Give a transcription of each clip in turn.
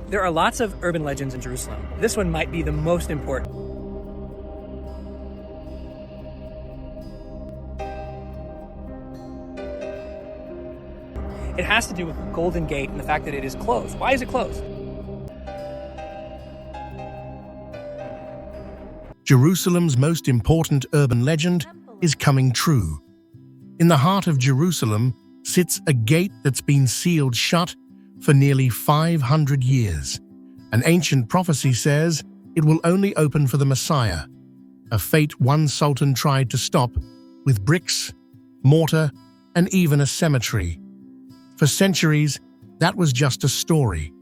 There are lots of urban legends in Jerusalem. This one might be the most important. It has to do with the Golden Gate and the fact that it is closed. Why is it closed? Jerusalem's most important urban legend is coming true. In the heart of Jerusalem sits a gate that's been sealed shut for nearly 500 years. An ancient prophecy says it will only open for the Messiah, a fate one sultan tried to stop with bricks, mortar, and even a cemetery. For centuries, that was just a story,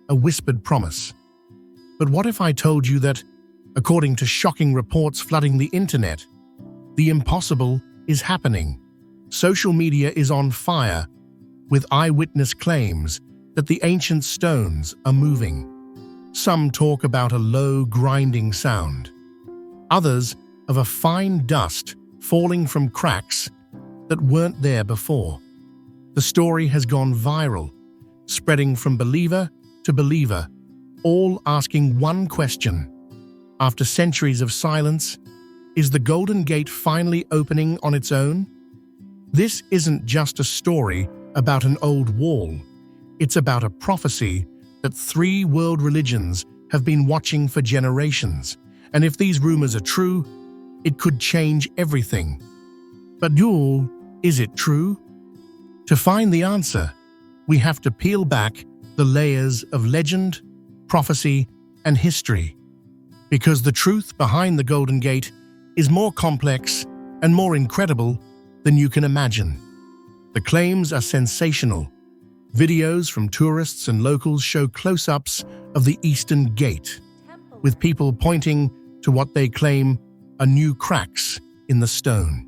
a whispered promise. But what if I told you that, according to shocking reports flooding the internet, the impossible is happening? Social media is on fire, with eyewitness claims that the ancient stones are moving. Some talk about a low, grinding sound. Others of a fine dust falling from cracks that weren't there before. The story has gone viral, spreading from believer to believer, all asking one question. After centuries of silence, is the Golden Gate finally opening on its own? This isn't just a story about an old wall. It's about a prophecy that 3 world religions have been watching for generations. And if these rumors are true, it could change everything. But Yul, is it true? To find the answer, we have to peel back the layers of legend, prophecy, and history. Because the truth behind the Golden Gate is more complex and more incredible than you can imagine. The claims are sensational. Videos from tourists and locals show close-ups of the Eastern Gate, with people pointing to what they claim are new cracks in the stone.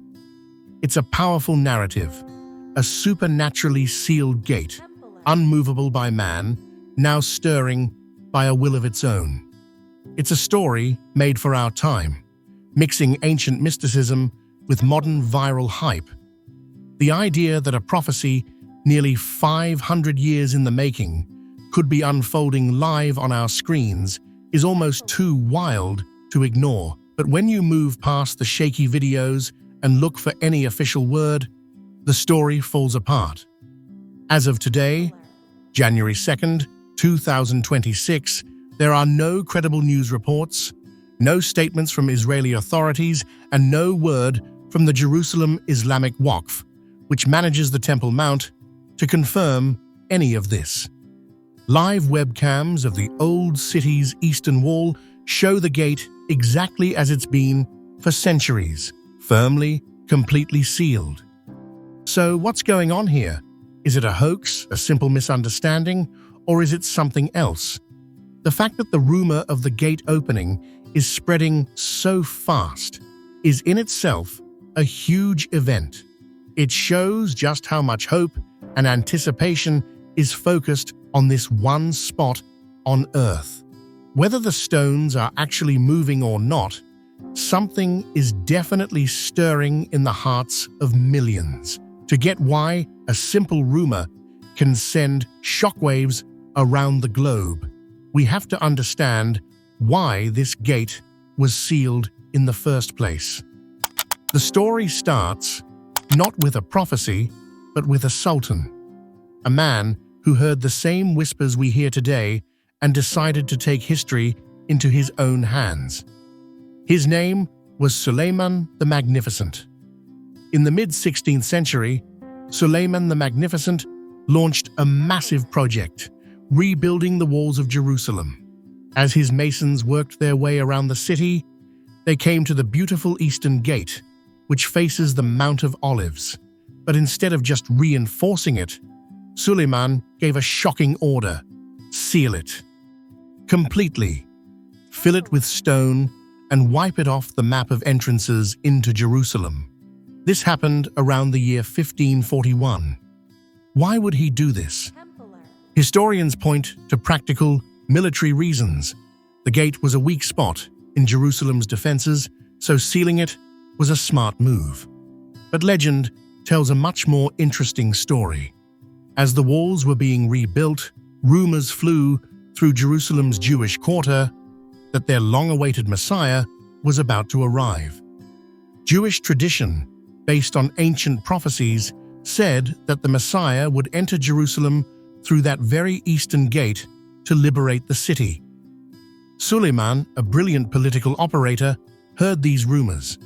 It's a powerful narrative, a supernaturally sealed gate, unmovable by man, now stirring by a will of its own. It's a story made for our time, mixing ancient mysticism with modern viral hype. The idea that a prophecy nearly 500 years in the making could be unfolding live on our screens is almost too wild to ignore. But when you move past the shaky videos and look for any official word, the story falls apart. As of today, January 2nd, 2026, there are no credible news reports, no statements from Israeli authorities, and no word from the Jerusalem Islamic Waqf, which manages the Temple Mount, to confirm any of this. Live webcams of the old city's eastern wall show the gate exactly as it's been for centuries, firmly, completely sealed. So what's going on here? Is it a hoax, a simple misunderstanding, or is it something else? The fact that the rumor of the gate opening is spreading so fast is in itself a huge event. It shows just how much hope and anticipation is focused on this one spot on Earth. Whether the stones are actually moving or not, something is definitely stirring in the hearts of millions. To get why a simple rumor can send shockwaves around the globe, we have to understand why this gate was sealed in the first place. The story starts not with a prophecy, but with a sultan, a man who heard the same whispers we hear today and decided to take history into his own hands. His name was Suleiman the Magnificent. In the mid-16th century, Suleiman the Magnificent launched a massive project, rebuilding the walls of Jerusalem. As his masons worked their way around the city, they came to the beautiful Eastern Gate, which faces the Mount of Olives. But instead of just reinforcing it, Suleiman gave a shocking order: seal it. Completely. Fill it with stone and wipe it off the map of entrances into Jerusalem. This happened around the year 1541. Why would he do this? Historians point to practical, military reasons. The gate was a weak spot in Jerusalem's defenses, so sealing it was a smart move. But legend tells a much more interesting story. As the walls were being rebuilt, rumors flew through Jerusalem's Jewish quarter that their long-awaited Messiah was about to arrive. Jewish tradition, based on ancient prophecies, said that the Messiah would enter Jerusalem through that very eastern gate to liberate the city. Suleiman, a brilliant political operator, heard these rumors.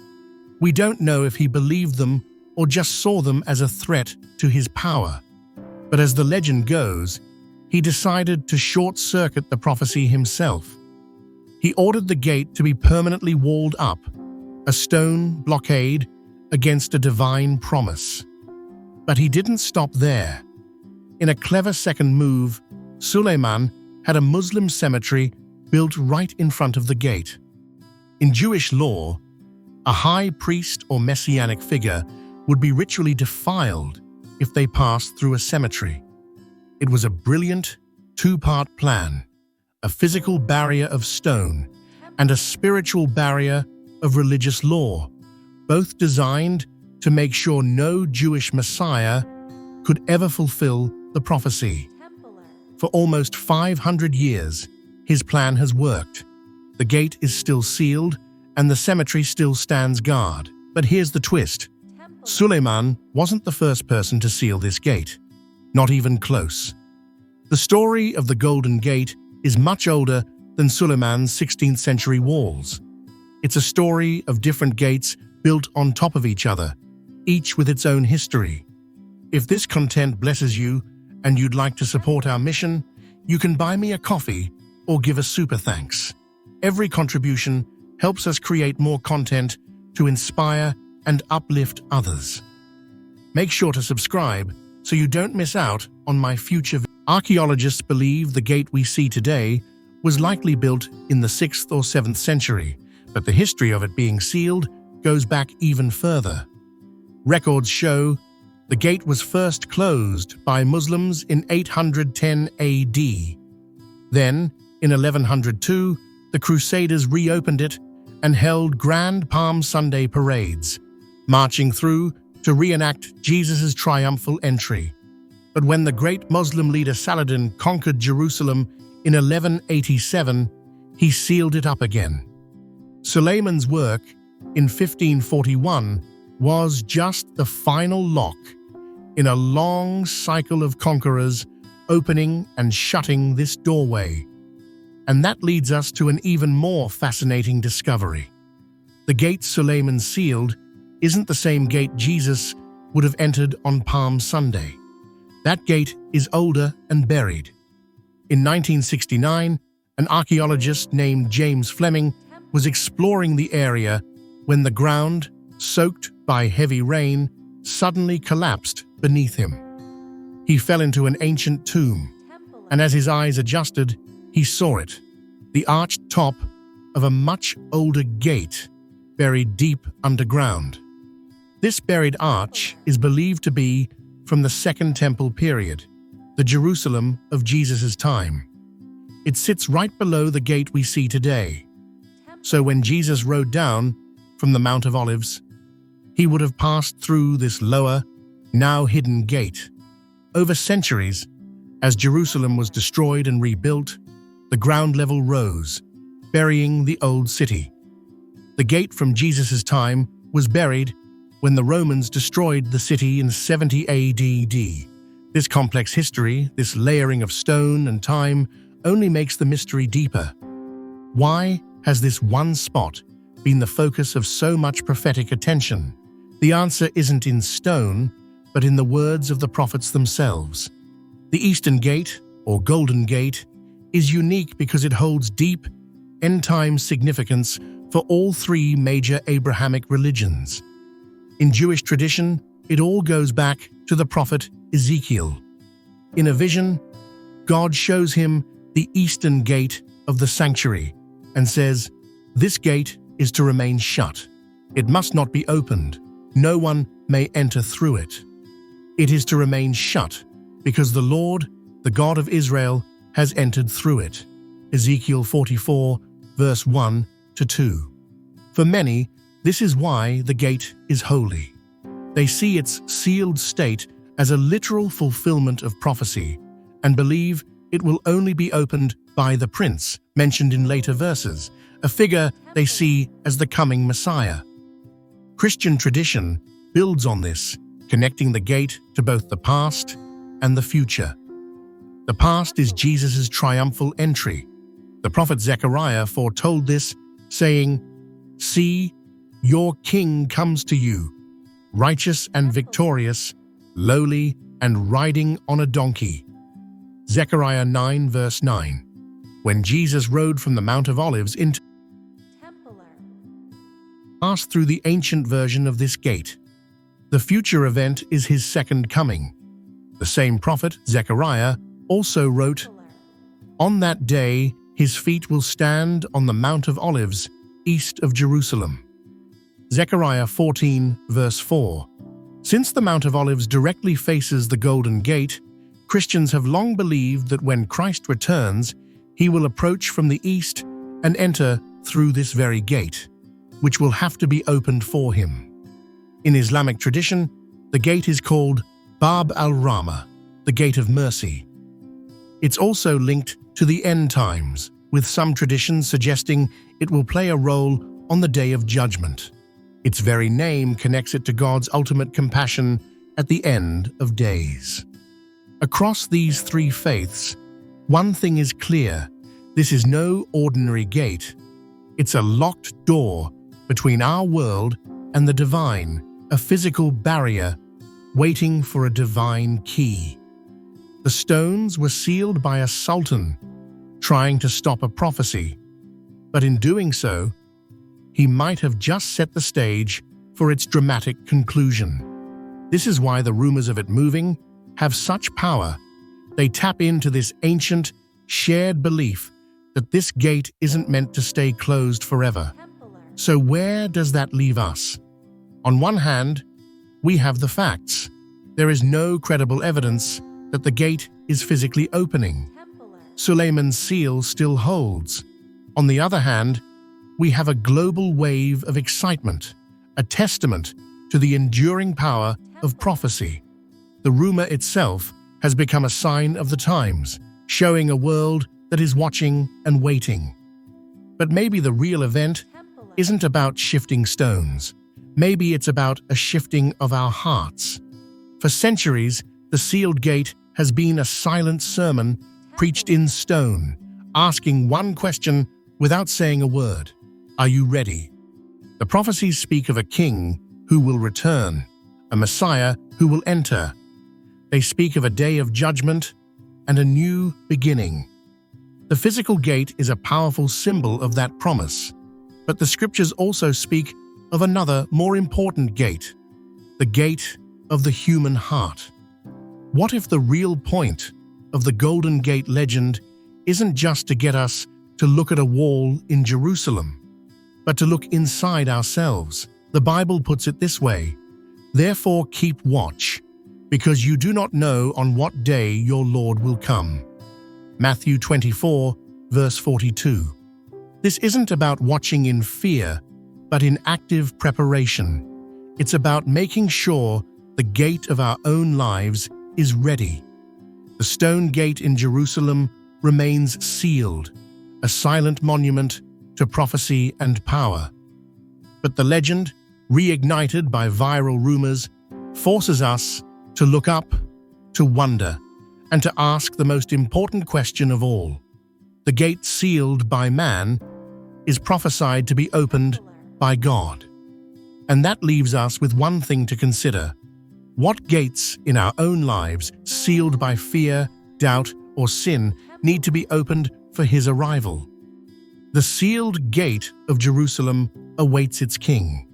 We don't know if he believed them or just saw them as a threat to his power. But as the legend goes, he decided to short-circuit the prophecy himself. He ordered the gate to be permanently walled up, a stone blockade against a divine promise. But he didn't stop there. In a clever second move, Suleiman had a Muslim cemetery built right in front of the gate. In Jewish law, a high priest or messianic figure would be ritually defiled if they passed through a cemetery. It was a brilliant, two-part plan, a physical barrier of stone and a spiritual barrier of religious law, both designed to make sure no Jewish Messiah could ever fulfill the prophecy. For almost 500 years, his plan has worked. The gate is still sealed, and the cemetery still stands guard. But here's the twist. Suleiman wasn't the first person to seal this gate. Not even close. The story of the Golden Gate is much older than Suleiman's 16th century walls. It's a story of different gates built on top of each other, each with its own history. If this content blesses you and you'd like to support our mission, you can buy me a coffee or give a super thanks. Every contribution helps us create more content to inspire and uplift others. Make sure to subscribe so you don't miss out on my future videos. Archaeologists believe the gate we see today was likely built in the 6th or 7th century, but the history of it being sealed goes back even further. Records show the gate was first closed by Muslims in 810 AD. Then, in 1102, the Crusaders reopened it and held Grand Palm Sunday parades, marching through to reenact Jesus' triumphal entry. But when the great Muslim leader Saladin conquered Jerusalem in 1187, he sealed it up again. Suleiman's work in 1541 was just the final lock in a long cycle of conquerors opening and shutting this doorway. And that leads us to an even more fascinating discovery. The gate Suleiman sealed isn't the same gate Jesus would have entered on Palm Sunday. That gate is older and buried. In 1969, an archaeologist named James Fleming was exploring the area when the ground, soaked by heavy rain, suddenly collapsed beneath him. He fell into an ancient tomb, and as his eyes adjusted, he saw it, the arched top of a much older gate buried deep underground. This buried arch is believed to be from the Second Temple period, the Jerusalem of Jesus' time. It sits right below the gate we see today. So when Jesus rode down from the Mount of Olives, he would have passed through this lower, now hidden gate. Over centuries, as Jerusalem was destroyed and rebuilt, the ground level rose, burying the old city. The gate from Jesus' time was buried when the Romans destroyed the city in 70 AD. This complex history, this layering of stone and time, only makes the mystery deeper. Why has this one spot been the focus of so much prophetic attention? The answer isn't in stone, but in the words of the prophets themselves. The Eastern Gate, or Golden Gate, is unique because it holds deep, end-time significance for all three major Abrahamic religions. In Jewish tradition, it all goes back to the prophet Ezekiel. In a vision, God shows him the eastern gate of the sanctuary and says, "This gate is to remain shut. It must not be opened. No one may enter through it. It is to remain shut because the Lord, the God of Israel, has entered through it." Ezekiel 44, verse 1 to 2. For many, this is why the gate is holy. They see its sealed state as a literal fulfillment of prophecy and believe it will only be opened by the prince, mentioned in later verses, a figure they see as the coming Messiah. Christian tradition builds on this, connecting the gate to both the past and the future. The past is Jesus' triumphal entry. The prophet Zechariah foretold this, saying, "See, your king comes to you, righteous and victorious, lowly and riding on a donkey." Zechariah 9 verse 9. When Jesus rode from the Mount of Olives into passed through the ancient version of this gate. The future event is his second coming. The same prophet, Zechariah, also wrote, "On that day his feet will stand on the Mount of Olives, east of Jerusalem." Zechariah 14 verse 4. Since the Mount of Olives directly faces the Golden Gate, Christians have long believed that when Christ returns, he will approach from the east and enter through this very gate, which will have to be opened for him. In Islamic tradition, the gate is called Bab al-Rahmah, the Gate of Mercy. It's also linked to the end times, with some traditions suggesting it will play a role on the Day of Judgment. Its very name connects it to God's ultimate compassion at the end of days. Across these three faiths, one thing is clear: this is no ordinary gate. It's a locked door between our world and the divine, a physical barrier waiting for a divine key. The stones were sealed by a sultan trying to stop a prophecy, but in doing so, he might have just set the stage for its dramatic conclusion. This is why the rumors of it moving have such power. They tap into this ancient, shared belief that this gate isn't meant to stay closed forever. So where does that leave us? On one hand, we have the facts. There is no credible evidence that the gate is physically opening. Suleiman's seal still holds. On the other hand, we have a global wave of excitement, a testament to the enduring power of prophecy. The rumor itself has become a sign of the times, showing a world that is watching and waiting. But maybe the real event isn't about shifting stones. Maybe it's about a shifting of our hearts. For centuries, the sealed gate has been a silent sermon preached in stone, asking one question without saying a word: are you ready? The prophecies speak of a king who will return, a Messiah who will enter. They speak of a day of judgment and a new beginning. The physical gate is a powerful symbol of that promise, but the scriptures also speak of another, more important gate, the gate of the human heart. What if the real point of the Golden Gate legend isn't just to get us to look at a wall in Jerusalem, but to look inside ourselves? The Bible puts it this way: "Therefore keep watch, because you do not know on what day your Lord will come." Matthew 24, verse 42. This isn't about watching in fear, but in active preparation. It's about making sure the gate of our own lives is ready. The stone gate in Jerusalem remains sealed, a silent monument to prophecy and power. But the legend, reignited by viral rumors, forces us to look up, to wonder, and to ask the most important question of all. The gate sealed by man is prophesied to be opened by God. And that leaves us with one thing to consider: what gates in our own lives, sealed by fear, doubt, or sin, need to be opened for his arrival? The sealed gate of Jerusalem awaits its king.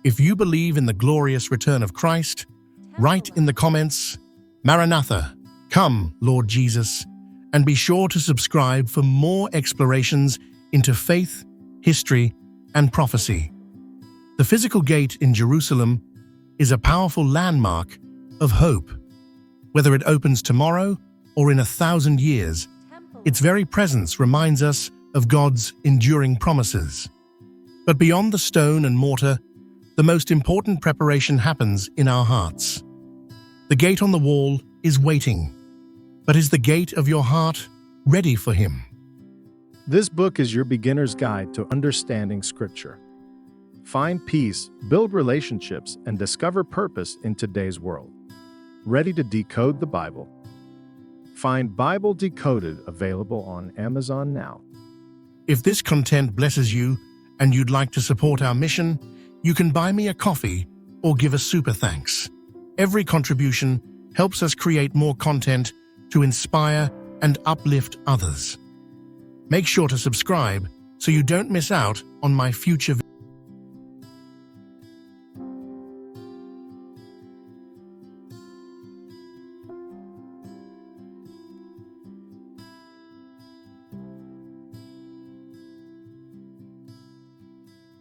If you believe in the glorious return of Christ, write in the comments, "Maranatha, come, Lord Jesus," and be sure to subscribe for more explorations into faith, history, and prophecy. The physical gate in Jerusalem is a powerful landmark of hope. Whether it opens tomorrow or in 1,000 years, its very presence reminds us of God's enduring promises. But beyond the stone and mortar, the most important preparation happens in our hearts. The gate on the wall is waiting, but is the gate of your heart ready for him? This book is your beginner's guide to understanding Scripture. Find peace, build relationships, and discover purpose in today's world. Ready to decode the Bible? Find Bible Decoded available on Amazon now. If this content blesses you and you'd like to support our mission, you can buy me a coffee or give a super thanks. Every contribution helps us create more content to inspire and uplift others. Make sure to subscribe so you don't miss out on my future videos.